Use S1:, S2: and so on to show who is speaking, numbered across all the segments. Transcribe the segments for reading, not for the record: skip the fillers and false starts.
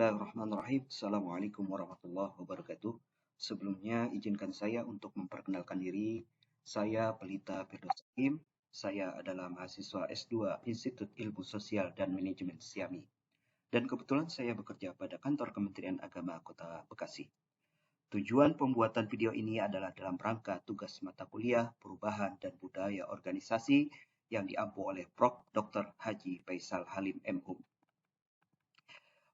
S1: Bismillahirrahmanirrahim. Assalamualaikum warahmatullahi wabarakatuh. Sebelumnya, izinkan saya untuk memperkenalkan diri. Saya Pelita Firdaus Hakim. Saya adalah mahasiswa S2 Institut Ilmu Sosial dan Manajemen Siami. Dan kebetulan saya bekerja pada kantor Kementerian Agama Kota Bekasi. Tujuan pembuatan video ini adalah dalam rangka tugas mata kuliah Perubahan dan Budaya Organisasi yang diampu oleh Prof. Dr. Haji Faisal Halim MHum.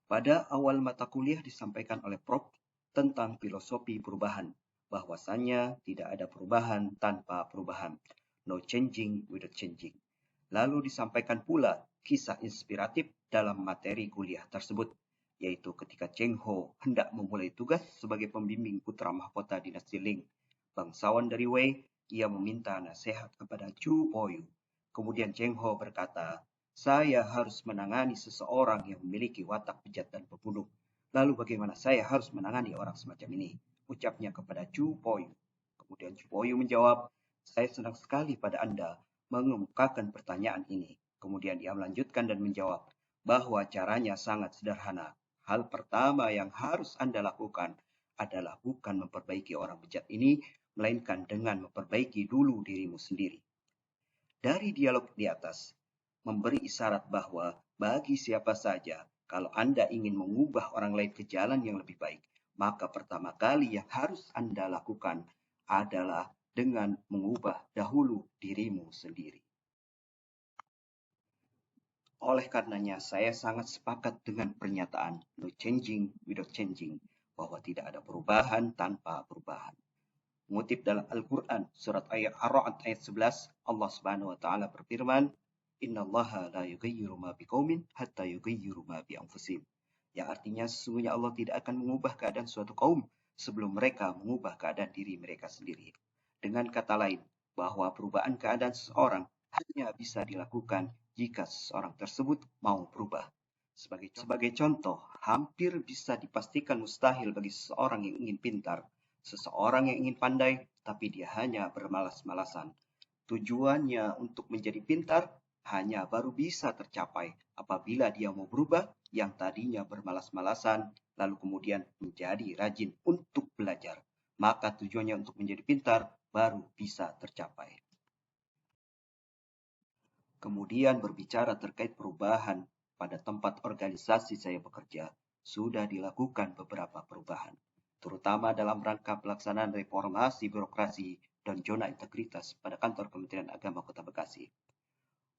S1: Pada awal mata kuliah disampaikan oleh Prof. Tentang filosofi perubahan, bahwasannya tidak ada perubahan tanpa perubahan. No changing without changing. Lalu disampaikan pula kisah inspiratif dalam materi kuliah tersebut, yaitu ketika Cheng Ho hendak memulai tugas sebagai pembimbing putra mahkota dinasti Ling. Bangsawan dari Wei, ia meminta nasihat kepada Chu Poyu. Kemudian Cheng Ho berkata, saya harus menangani seseorang yang memiliki watak bejat dan pembunuh. Lalu bagaimana saya harus menangani orang semacam ini? Ucapnya kepada Chu Poyu. Kemudian Chu Poyu menjawab, saya senang sekali pada Anda mengemukakan pertanyaan ini. Kemudian ia melanjutkan dan menjawab bahwa caranya sangat sederhana. Hal pertama yang harus Anda lakukan adalah bukan memperbaiki orang bejat ini, melainkan dengan memperbaiki dulu dirimu sendiri. Dari dialog di atas, memberi isyarat bahwa bagi siapa saja, kalau Anda ingin mengubah orang lain ke jalan yang lebih baik, maka pertama kali yang harus Anda lakukan adalah dengan mengubah dahulu dirimu sendiri. Oleh karenanya, saya sangat sepakat dengan pernyataan no changing without changing, bahwa tidak ada perubahan tanpa perubahan. Mengutip dalam Al-Quran, surat Ar-Ra'd ayat 11, Allah Subhanahu wa Ta'ala berfirman, Innallaha la yughayyiru ma biqaumin hatta yughayyiru ma bi anfusihim. Yang artinya sesungguhnya Allah tidak akan mengubah keadaan suatu kaum sebelum mereka mengubah keadaan diri mereka sendiri. Dengan kata lain, bahwa perubahan keadaan seseorang hanya bisa dilakukan jika seseorang tersebut mau berubah. Sebagai contoh, hampir bisa dipastikan mustahil bagi seseorang yang ingin pintar, seseorang yang ingin pandai, tapi dia hanya bermalas-malasan. Tujuannya untuk menjadi pintar hanya baru bisa tercapai apabila dia mau berubah yang tadinya bermalas-malasan, lalu kemudian menjadi rajin untuk belajar. Maka tujuannya untuk menjadi pintar baru bisa tercapai. Kemudian berbicara terkait perubahan pada tempat organisasi saya bekerja, sudah dilakukan beberapa perubahan, terutama dalam rangka pelaksanaan reformasi birokrasi dan zona integritas pada kantor Kementerian Agama Kota Bekasi.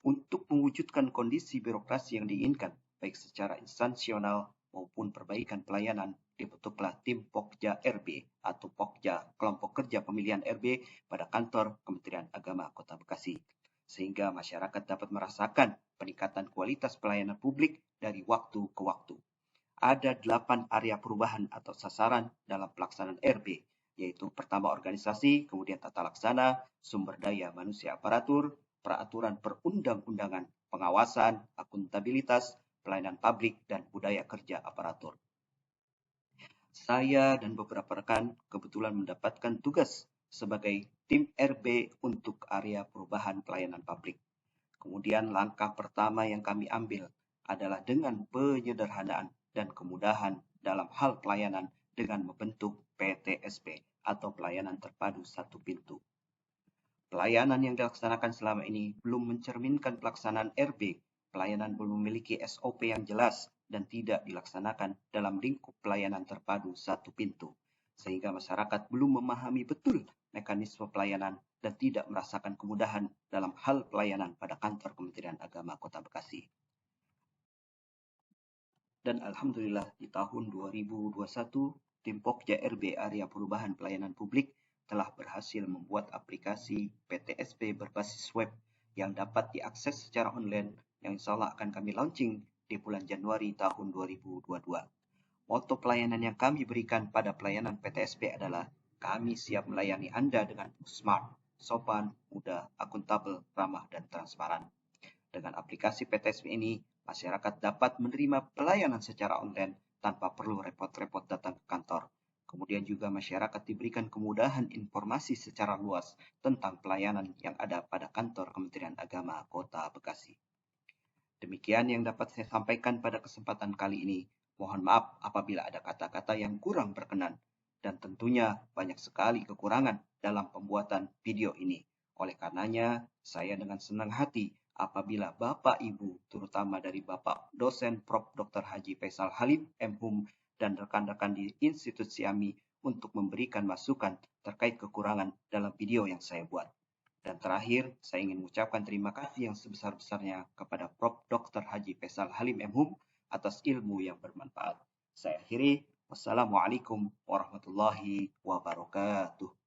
S1: Untuk mewujudkan kondisi birokrasi yang diinginkan, baik secara instansional maupun perbaikan pelayanan, dibentuklah tim Pokja RB atau Pokja Kelompok Kerja Pemilihan RB pada kantor Kementerian Agama Kota Bekasi, sehingga masyarakat dapat merasakan peningkatan kualitas pelayanan publik dari waktu ke waktu. Ada 8 area perubahan atau sasaran dalam pelaksanaan RB, yaitu pertama organisasi, kemudian tata laksana, sumber daya manusia aparatur, peraturan perundang-undangan, pengawasan, akuntabilitas, pelayanan publik, dan budaya kerja aparatur. Saya dan beberapa rekan kebetulan mendapatkan tugas sebagai tim RB untuk area perubahan pelayanan publik. Kemudian langkah pertama yang kami ambil adalah dengan penyederhanaan dan kemudahan dalam hal pelayanan dengan membentuk PTSP atau pelayanan terpadu satu pintu. Pelayanan yang dilaksanakan selama ini belum mencerminkan pelaksanaan RB. Pelayanan belum memiliki SOP yang jelas dan tidak dilaksanakan dalam lingkup pelayanan terpadu satu pintu, sehingga masyarakat belum memahami betul mekanisme pelayanan dan tidak merasakan kemudahan dalam hal pelayanan pada kantor Kementerian Agama Kota Bekasi. Dan Alhamdulillah di tahun 2021, tim Pokja RB Area Perubahan Pelayanan Publik telah berhasil membuat aplikasi PTSP berbasis web yang dapat diakses secara online yang insya Allah akan kami launching di bulan Januari tahun 2022. Moto pelayanan yang kami berikan pada pelayanan PTSP adalah kami siap melayani Anda dengan smart, sopan, mudah, akuntabel, ramah, dan transparan. Dengan aplikasi PTSP ini, masyarakat dapat menerima pelayanan secara online tanpa perlu repot-repot datang ke kantor. Kemudian juga masyarakat diberikan kemudahan informasi secara luas tentang pelayanan yang ada pada kantor Kementerian Agama Kota Bekasi. Demikian yang dapat saya sampaikan pada kesempatan kali ini. Mohon maaf apabila ada kata-kata yang kurang berkenan, dan tentunya banyak sekali kekurangan dalam pembuatan video ini. Oleh karenanya, saya dengan senang hati apabila Bapak Ibu, terutama dari Bapak dosen Prof. Dr. Haji Faisal Halim, MHum, dan rekan-rekan di institusi AMI untuk memberikan masukan terkait kekurangan dalam video yang saya buat. Dan terakhir, saya ingin mengucapkan terima kasih yang sebesar-besarnya kepada Prof. Dr. Haji Faisal Halim MHum atas ilmu yang bermanfaat. Saya akhiri, wassalamualaikum warahmatullahi wabarakatuh.